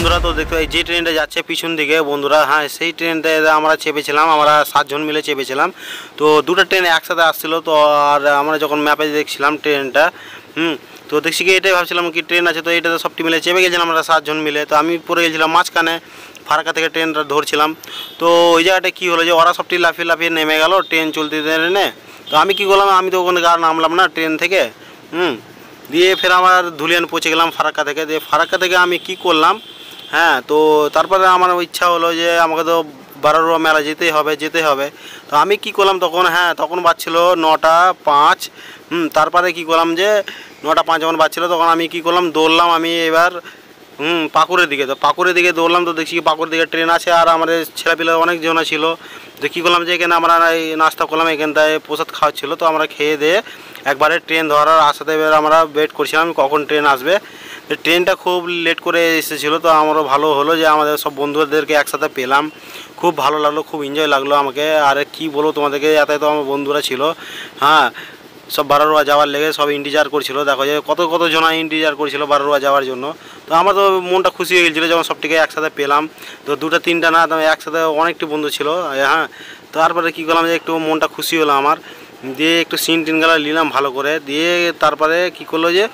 বন্ধুরা তো দেখতে পাই যে ট্রেনটা যাচ্ছে পিছন দিকে বন্ধুরা, হ্যাঁ সেই ট্রেনটায় আমরা চেপেছিলাম, আমরা 7 জন মিলে চেপেছিলাম। তো দুটো ট্রেন একসাথে আসছিলো, তো আর আমরা যখন ম্যাপে দেখছিলাম ট্রেনটা, তো দেখছি কি এটাই ভাবছিলাম কি ট্রেন আছে, তো এইটাতে সবটি মিলে চেপে গেছিলাম আমরা 7 জন মিলে। তো আমি পড়ে গেছিলাম মাঝখানে, ফারাক্কা থেকে ট্রেনটা ধরছিলাম। তো ওই জায়গাটা কী হলো যে ওরা সবটি লাফিয়ে লাফিয়ে নেমে গেল ট্রেন চলতে ট্রেনে। তো আমি কী করলাম, আমি তো ওখানে আর নামলাম না ট্রেন থেকে, দিয়ে ফের আমার ধুলিয়ান পৌঁছে গেলাম ফারাক্কা থেকে। দিয়ে ফারাক্কা থেকে আমি কি করলাম, হ্যাঁ তো তারপরে আমার ইচ্ছা হলো যে আমাকে তো বারোয়া মেলা যেতেই হবে। তো আমি কি করলাম তখন, তখন বাজছিল 9টা 5। তারপরে কি করলাম যে 9টা 5 যখন বাজছিল তখন আমি কি করলাম, দৌড়লাম আমি এবার পাকুড়ের দিকে। তো পাকুড়ের দিকে দৌড়লাম, তো দেখছি পাকুড়ের দিকে ট্রেন আছে আর আমাদের ছেলেপিলে অনেক জন ছিল। তো কী করলাম যে এখানে আমরা নাস্তা করলাম, এখানটায় প্রসাদ খাওয়াচ্ছিলো। তো আমরা খেয়ে দিয়ে একবারে ট্রেন ধরার আসাতে এবার আমরা ওয়েট করছিলাম কখন ট্রেন আসবে। ট্রেনটা খুব লেট করে এসেছিলো, তো আমারও ভালো হলো যে আমাদের সব বন্ধুদেরকে একসাথে পেলাম, খুব ভালো লাগলো, খুব এনজয় লাগলো আমাকে। আর কি বলবো তোমাদেরকে, এত আমার বন্ধুরা ছিল, সব বারোয়া যাওয়ার লেগে সব ইন্টিজার করছিল। দেখো যে কত জন ইন্টিজার করছিল বারোয়া যাওয়ার জন্য। তো আমার তো মনটা খুশি হয়ে গেছিলো যখন সবটিকে একসাথে পেলাম। তো 2টা 3টা না, একসাথে অনেকটি বন্ধু ছিল। তারপরে কী করলাম যে একটু মনটা খুশি হলো আমার, দিয়ে একটু সিন টিনগুলো নিলাম ভালো করে। দিয়ে তারপরে কী করলো যে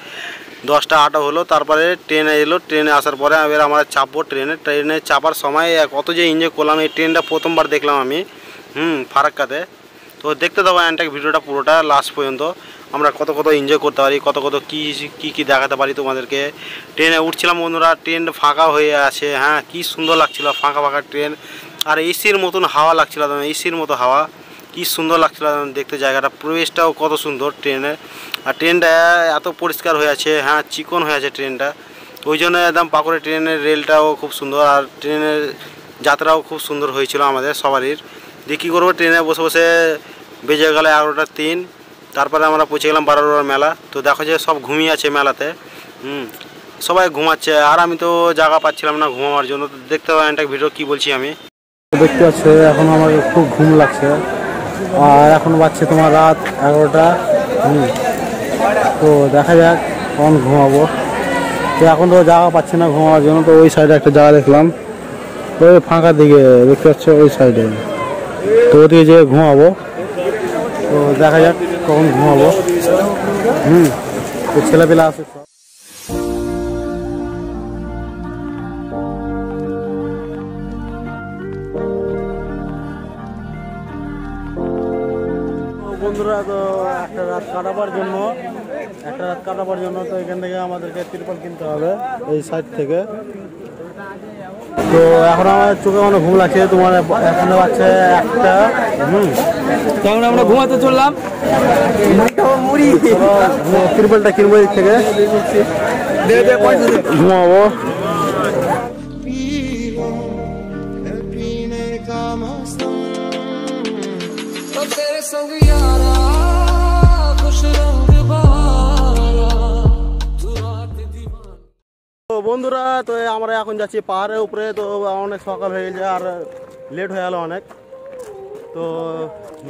10টা 8 হলো, তারপরে ট্রেনে এলো। ট্রেনে আসার পরে এবার আমরা চাপবো ট্রেনে চাপার সময় কত যে এনজয় করলাম। এই ট্রেনটা প্রথমবার দেখলাম আমি ফারাক্কাতে। তো দেখতে দেবো এন্টাক ভিডিওটা পুরোটা লাস্ট পর্যন্ত, আমরা কত এনজয় করতে পারি, কত কী দেখাতে পারি তোমাদেরকে। ট্রেনে উঠছিলাম বন্ধুরা, ট্রেন ফাঁকা হয়ে আছে, কি সুন্দর লাগছিলো ফাঁকা ট্রেন। আর এসির মতন হাওয়া লাগছিলো, এসির মতো হাওয়া, কি সুন্দর লাগছিলো দেখতে জায়গাটা, পরিবেশটাও কত সুন্দর ট্রেনের। আর ট্রেনটা এত পরিষ্কার হয়ে আছে, চিকন হয়ে আছে ট্রেনটা, ওই জন্য একদম পাকুড়ে ট্রেনের রেলটাও খুব সুন্দর। আর ট্রেনের যাত্রাও খুব সুন্দর হয়েছিল আমাদের সবারই। দিয়ে কী করবো, ট্রেনে বসে বসে বেজে গেল 11টা 3। তারপরে আমরা পৌঁছে গেলাম বারোয়ার মেলা। তো দেখো যে সব ঘুমিয়ে আছে মেলাতে, সবাই ঘুমাচ্ছে, আর আমি তো জায়গা পাচ্ছিলাম না ঘুমাবার জন্য। তো দেখতে পাবেন একটা ভিডিও কী বলছি আমি। দেখতে পাচ্ছে এখন আমার খুব ঘুম লাগছে, আর এখন বাজছে তোমার রাত 11টা। তো দেখা যাক কখন ঘুমাবো। তো এখন তো জায়গা পাচ্ছি না ঘুমাবার জন্য, তো ওই সাইডে একটা জায়গা দেখলাম, ওই ফাঁকা দিকে দেখতে পাচ্ছে ওই সাইডে, তো ওদিকে যেয়ে ঘুমাবো। তো দেখা যাক কখন ঘুমাবো। তো ছেলেপেলা আছে সব। বন্ধুরা তো একটা রাত কাটাবার জন্য তো এখান থেকে আমাদেরকে তিরপল কিনতে হবে এই সাইড থেকে। তো এখন আমার চোখে অনেক ঘুম লাগছে, তোমার এখন বাজছে 1টা। তখন আমরা ঘুমাতে চললাম, তিরপলটা কিনবো এই থেকে, ঘুমাবো। তো বন্ধুরা তো আমরা এখন যাচ্ছি পাহাড়ের উপরে। তো অনেক সকাল হয়ে গেছে আর লেট হয়ে গেল অনেক। তো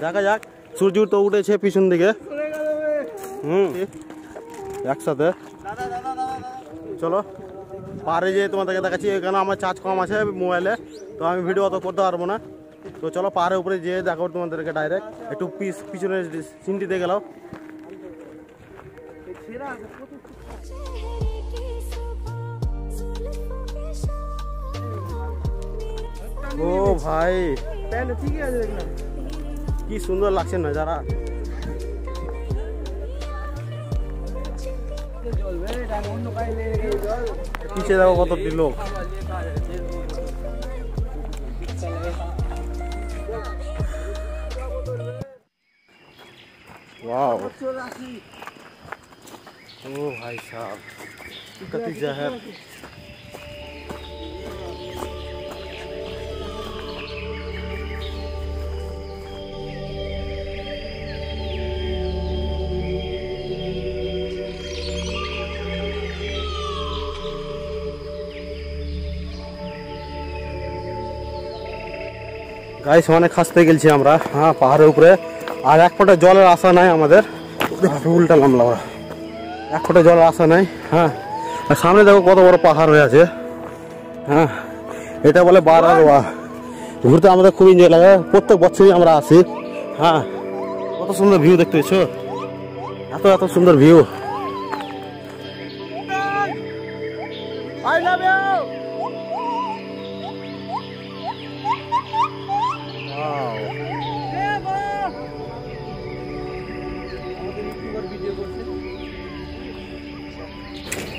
দেখা যাক, সূর্য তো উঠেছে পিছন দিকে, একসাথে চলো পাহাড়ে যেয়ে তোমাদেরকে দেখাচ্ছি। এখানে আমার চার্জ কম আছে মোবাইলে, তো আমি ভিডিও অত করতে পারবো না। তো চলো পাহাড়ের উপরে যেয়ে দেখো তোমাদেরকে ডাইরেক্ট। একটু পিছনের সিনটি দিয়ে গেলাম। ও ভাই কি সুন্দর লাগছে নজারা, পিছিয়ে দেখো কতটি লোক। वाओ, ओ भाई साहब कति जहर। গাইস অনেক খাসতে গেছি আমরা, পাহাড়ের উপরে। আর এক ফোঁটা জলের আশা নাই আমাদের, উল্টা নামলা ওরা, এক ফোঁটা জলের আশা নাই। আর সামনে দেখো কত বড় পাহাড় হয়ে আছে, হ্যাঁ, এটা বলে বারারোয়া। ঘুরতে আমাদের খুব এনজয় লাগে, প্রত্যেক বছরই আমরা আসি। হ্যাঁ, কত সুন্দর ভিউ দেখতে পেয়েছো, এত এত সুন্দর ভিউ।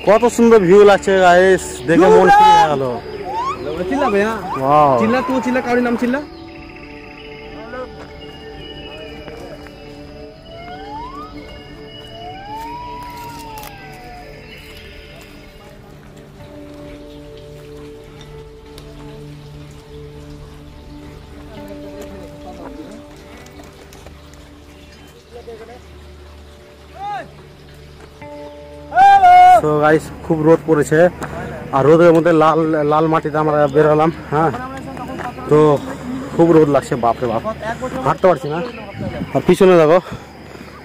কত সুন্দর ভিউ লাগছে গাইস, দেখে মন খুলে গেল। চিল্লা ভাইয়া, ওয়াও, চিল্লা তুই চিল্লা, কারোর নাম চিল্লা। তো গাইস খুব রোদ পড়েছে, আর রোদের মধ্যে লাল লাল মাটিতে আমরা বেরোলাম। হ্যাঁ, তো খুব রোদ লাগছে, বাপরে বাপ, হাঁটতে পারছি না। আর পিছনে দেখো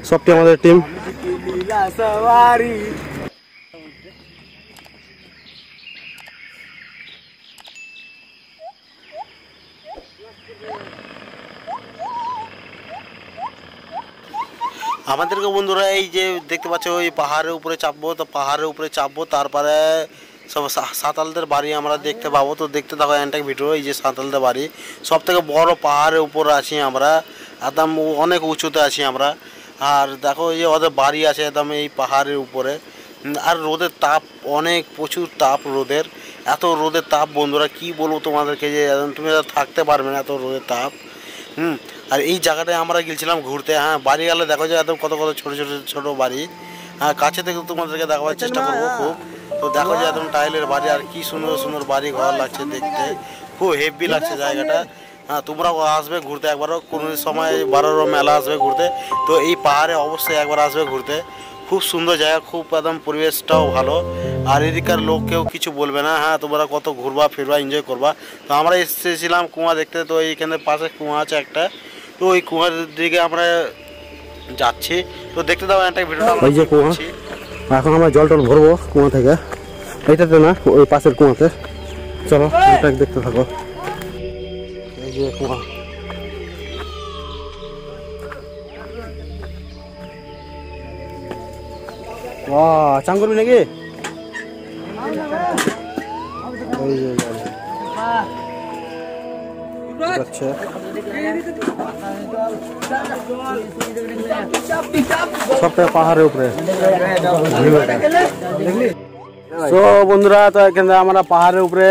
সবটি আমাদের টিম। আমাদেরকে বন্ধুরা এই যে দেখতে পাচ্ছ ওই পাহাড়ের উপরে চাপবো, তো পাহাড়ের উপরে চাপবো, তারপরে সব সাঁতালদের বাড়ি আমরা দেখতে পাবো। তো দেখতে থাকো এন্টাক ভিডিও। এই যে সাঁতালদের বাড়ি, সব থেকে বড় পাহাড়ের উপরে আছি আমরা, একদম অনেক উঁচুতে আছি আমরা। আর দেখো এই যে ওদের বাড়ি আছে একদম এই পাহাড়ের উপরে। আর রোদের তাপ অনেক, প্রচুর তাপ রোদের, এত রোদের তাপ বন্ধুরা কি বলবো তোমাদেরকে, যে তুমি থাকতে পারবে না এত রোদের তাপ। আর এই জায়গাটায় আমরা গেছিলাম ঘুরতে। হ্যাঁ, বাড়ি গেলে দেখো যে একদম কত কত ছোটো ছোটো ছোটো বাড়ি। হ্যাঁ, কাছে থেকে তোমাদেরকে দেখাবার চেষ্টা করবো খুব। তো দেখো যে একদম টাইলের বাড়ি, আর কি সুন্দর সুন্দর বাড়ি ঘর লাগছে দেখতে, খুব হেভি লাগছে জায়গাটা। হ্যাঁ, তোমরাও আসবে ঘুরতে একবারও, কোনো সময় বারোরও মেলা আসবে ঘুরতে, তো এই পাহাড়ে অবশ্যই একবার আসবে ঘুরতে। খুব সুন্দর জায়গা, খুব একদম পরিবেশটাও ভালো, আর এদিকার লোক কেউ কিছু বলবে না। হ্যাঁ, তোমরা কত ঘুরবা ফিরবা, এনজয় করবা। তো আমরা এসেছিলাম কুয়া দেখতে, তো এইখানে পাশে কুয়া আছে একটা, তো ওই কুয়ার দিকে আমরা যাচ্ছি। তো দেখতে দাও একটা ভিডিওটা। ওই যে কুয়া, এখন আমরা জল টল ভরবো কুয়া থেকে, এইটাতে না ওই পাশের কুয়াতে। চলো এটা দেখতে থাকো। এই যে কুয়া, চান করবি নাকি? ওই যে আচ্ছা, সবটা পাহাড়ের উপরে। তো বন্ধুরা, তো এখানে আমরা পাহাড়ের উপরে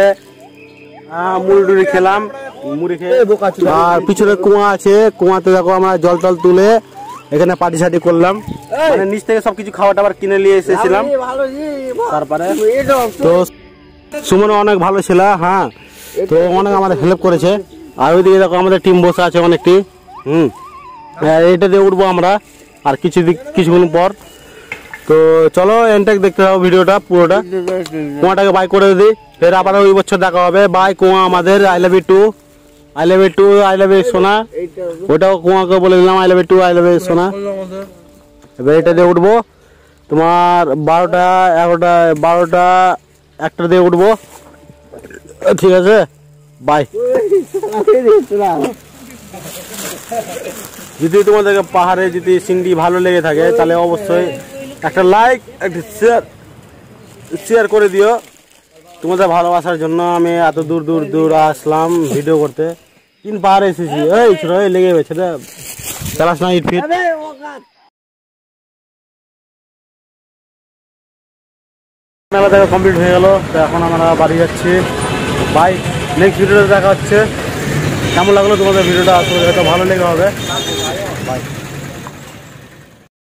মুড়ি টুড়ি খেলাম, মুড়ি খেয়ে, আর পিছনে কুয়া আছে, কুয়াতে দেখো আমরা জল টল তুলে এখানে পার্টি সার্টি করলাম। মানে নিচ থেকে সবকিছু খাবার টাবার কিনে নিয়ে এসেছিলাম। তারপরে তো সুমন অনেক ভালো ছিল। হ্যাঁ, তো অনেক আমাদের হেল্প করেছে। আর ওইদিকে দেখো আমাদের টিম বসে আছে অনেকটি। এইটা দিয়ে উঠবো আমরা আর কিছুক্ষণ পর। তো চলো এন্টাক দেখতে থাকো ভিডিওটা পুরোটা। কুয়াটাকে বাই করে দিই, ফের আবার ওই বছর দেখা হবে। বাই কুয়া আমাদের, I love you too, I love you too, I love you সোনা। ওটাও কুয়াকে বলে দিলাম I love you too, I love you সোনা। এবার এটা দিয়ে উঠবো তোমার 12টা 11টা 12টা 1টা দিয়ে উঠবো। ঠিক আছে, বাই। যদি তোমাদেরকে পাহাড়ে যদি সিংড়ি ভালো লেগে থাকে তাহলে অবশ্যই একটা লাইক, একটা শেয়ার করে দিও। তোমাদের ভালোবাসার জন্য আমি এত দূর দূর দূর আসলাম ভিডিও করতে। 3 পাহাড়ে এসেছি। এই ছোট লেগে গেছে রে, চালাস না ইট ফিট। মেলা দেখা কমপ্লিট হয়ে গেল, তো এখন আমরা বাড়ি যাচ্ছি। বাই, নেক্সট ভিডিওতে দেখা হচ্ছে। কেমন লাগলো তোমাদের ভিডিওটা? আসলে হয়তো ভালো লেগে হবে।